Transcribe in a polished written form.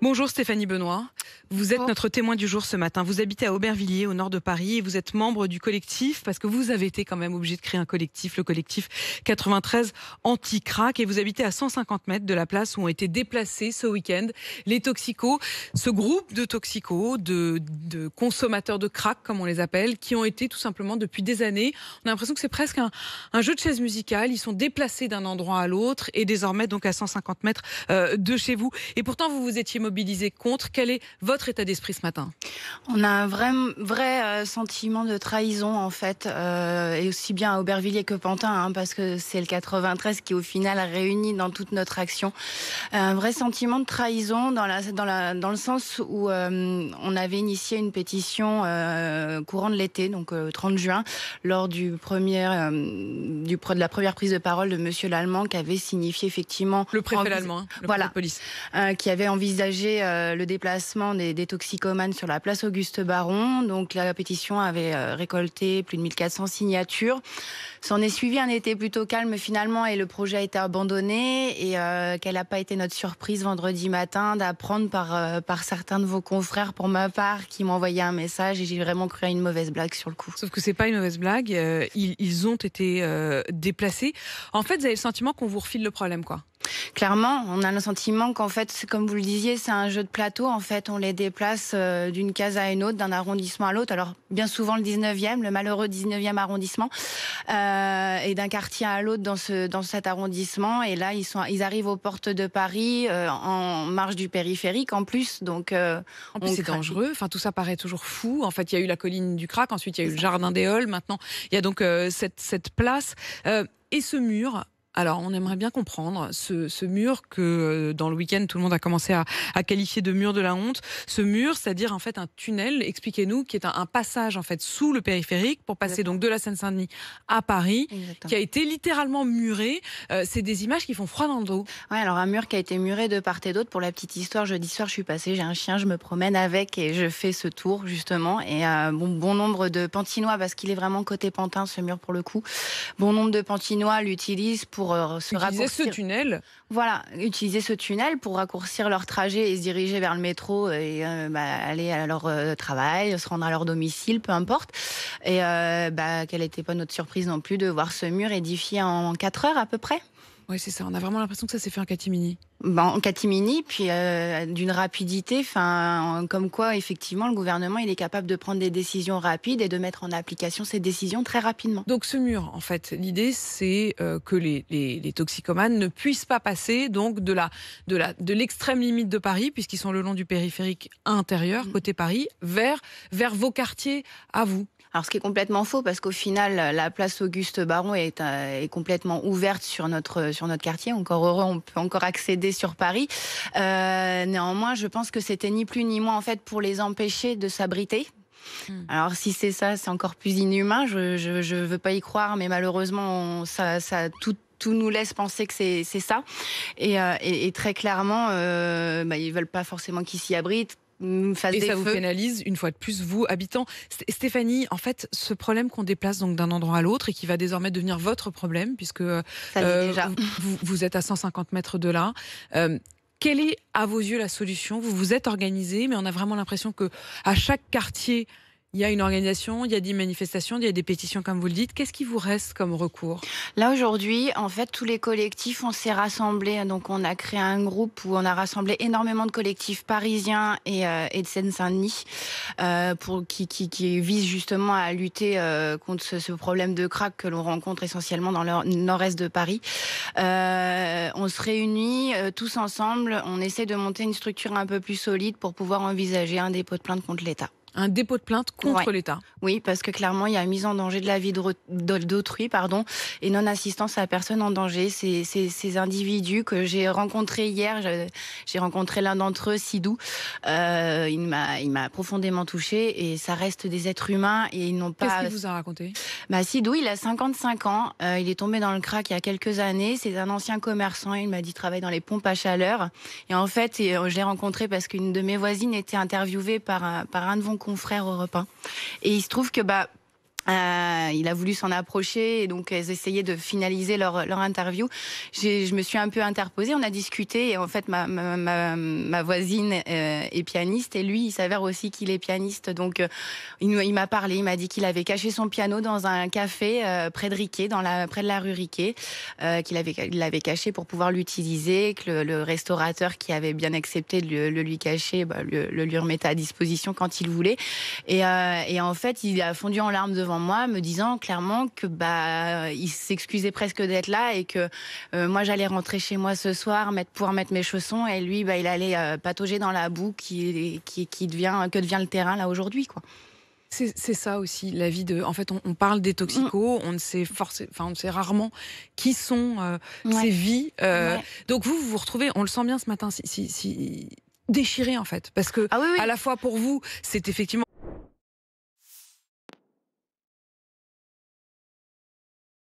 Bonjour Stéphanie Benoît, vous êtes Bonjour. notre témoin du jour ce matin. Vous habitez à Aubervilliers, au nord de Paris, et vous êtes membre du collectif, parce que vous avez été quand même obligé de créer un collectif, le collectif 93 Anti-Crack, et vous habitez à 150 mètres de la place où ont été déplacés ce week-end les toxicos, ce groupe de toxicos, de consommateurs de crack, comme on les appelle, qui ont été tout simplement depuis des années, on a l'impression que c'est presque un jeu de chaises musicales, ils sont déplacés d'un endroit à l'autre, et désormais donc à 150 mètres de chez vous. Et pourtant, vous vous étiez mobilisé contre. Quel est votre état d'esprit ce matin? On a un vrai sentiment de trahison en fait, et aussi bien à Aubervilliers que Pantin, parce que c'est le 93 qui au final réunit dans toute notre action. Un vrai sentiment de trahison dans le sens où on avait initié une pétition courant de l'été, donc 30 juin, lors de la première prise de parole de Monsieur Lallemand, qui avait signifié effectivement Le préfet Lallemand, le préfet de police. Qui avait envisagé le déplacement des toxicomanes sur la place Auguste Baron. Donc la pétition avait récolté plus de 1400 signatures. S'en est suivi un été plutôt calme finalement, et le projet a été abandonné, et quelle n'a pas été notre surprise vendredi matin d'apprendre par certains de vos confrères, pour ma part, qui m'ont envoyé un message, et j'ai vraiment cru à une mauvaise blague sur le coup. Sauf que c'est pas une mauvaise blague, ils ont été déplacés. En fait, vous avez le sentiment qu'on vous refile le problème, quoi. Clairement, on a le sentiment qu'en fait, comme vous le disiez, c'est un jeu de plateau. En fait, on les déplace d'une case à une autre, d'un arrondissement à l'autre. Alors, bien souvent le 19e, le malheureux 19e arrondissement, et d'un quartier à l'autre dans cet arrondissement. Et là, ils arrivent aux portes de Paris, en marge du périphérique en plus. Donc, en plus, c'est dangereux. Enfin, tout ça paraît toujours fou. En fait, il y a eu la colline du Crack, ensuite il y a eu le jardin des Halles. Maintenant, il y a donc cette place et ce mur. Alors, on aimerait bien comprendre ce mur que, dans le week-end, tout le monde a commencé à qualifier de mur de la honte. Ce mur, c'est-à-dire en fait un tunnel, expliquez-nous, qui est un passage en fait sous le périphérique pour passer donc de la Seine-Saint-Denis à Paris, qui a été littéralement muré. C'est des images qui font froid dans le dos. Ouais, alors un mur qui a été muré de part et d'autre. Pour la petite histoire, jeudi soir, je suis passée, j'ai un chien, je me promène avec et je fais ce tour justement. Et bon nombre de Pantinois, parce qu'il est vraiment côté Pantin, ce mur pour le coup. Bon nombre de Pantinois l'utilisent pour se raccourcir ce tunnel. Voilà, utiliser ce tunnel pour raccourcir leur trajet et se diriger vers le métro et aller à leur travail, se rendre à leur domicile, peu importe. Et quelle n'était pas notre surprise non plus de voir ce mur édifié en 4 heures à peu près. Oui, c'est ça. On a vraiment l'impression que ça s'est fait en catimini. En catimini, puis d'une rapidité, comme quoi effectivement le gouvernement il est capable de prendre des décisions rapides et de mettre en application ces décisions très rapidement. Donc ce mur, en fait, l'idée c'est que les toxicomanes ne puissent pas passer donc de l'extrême limite de Paris, puisqu'ils sont le long du périphérique intérieur, côté Paris, vers vos quartiers à vous. Alors, ce qui est complètement faux, parce qu'au final, la place Auguste Baron est complètement ouverte sur notre quartier. Encore heureux, on peut encore accéder sur Paris. Néanmoins, je pense que c'était ni plus ni moins, en fait, pour les empêcher de s'abriter. Alors, si c'est ça, c'est encore plus inhumain. Je veux pas y croire, mais malheureusement, tout nous laisse penser que c'est ça. Et très clairement, ils veulent pas forcément qu'ils s'y abritent. Et ça vous pénalise, une fois de plus, vous, habitants. Stéphanie, en fait, ce problème qu'on déplace donc d'un endroit à l'autre et qui va désormais devenir votre problème, puisque vous êtes à 150 mètres de là, quelle est, à vos yeux, la solution? Vous vous êtes organisé, mais on a vraiment l'impression que à chaque quartier, il y a une organisation, il y a des manifestations, il y a des pétitions, comme vous le dites. Qu'est-ce qui vous reste comme recours? Là, aujourd'hui, en fait, tous les collectifs, on s'est rassemblés. Donc, on a créé un groupe où on a rassemblé énormément de collectifs parisiens et de Seine-Saint-Denis qui visent justement à lutter contre ce problème de crack que l'on rencontre essentiellement dans le nord-est de Paris. On se réunit tous ensemble. On essaie de monter une structure un peu plus solide pour pouvoir envisager un dépôt de plainte contre l'État. Un dépôt de plainte contre l'État. Oui, parce que clairement, il y a mise en danger de la vie d'autrui, et non-assistance à personne en danger. Ces individus que j'ai rencontrés hier, j'ai rencontré l'un d'entre eux, Sidou. Il m'a profondément touchée, et ça reste des êtres humains et ils n'ont pas... Qu'est-ce qu'il vous a raconté? Sidou, il a 55 ans. Il est tombé dans le crack il y a quelques années. C'est un ancien commerçant. Il m'a dit qu'il travaille dans les pompes à chaleur. Et en fait, je l'ai rencontré parce qu'une de mes voisines était interviewée par un de vos confrères Europe 1. Et il se trouve que Il a voulu s'en approcher et donc elles essayaient de finaliser leur interview. Je me suis un peu interposée, on a discuté et en fait ma voisine est pianiste et lui il s'avère aussi qu'il est pianiste, donc il m'a parlé, il m'a dit qu'il avait caché son piano dans un café près de Riquet, près de la rue Riquet, il l'avait caché pour pouvoir l'utiliser, que le restaurateur qui avait bien accepté de le lui cacher, le lui remettait à disposition quand il voulait et en fait il a fondu en larmes devant moi, me disant clairement que il s'excusait presque d'être là et que moi j'allais rentrer chez moi ce soir, pouvoir mettre mes chaussons et lui il allait patauger dans la boue que devient le terrain là aujourd'hui, quoi. C'est ça aussi, la vie de. En fait, on parle des toxicos, on ne sait on ne sait rarement qui sont ces vies. Ouais. Donc vous vous retrouvez, on le sent bien ce matin, déchiré en fait, parce que Ah oui, oui. à la fois pour vous, c'est effectivement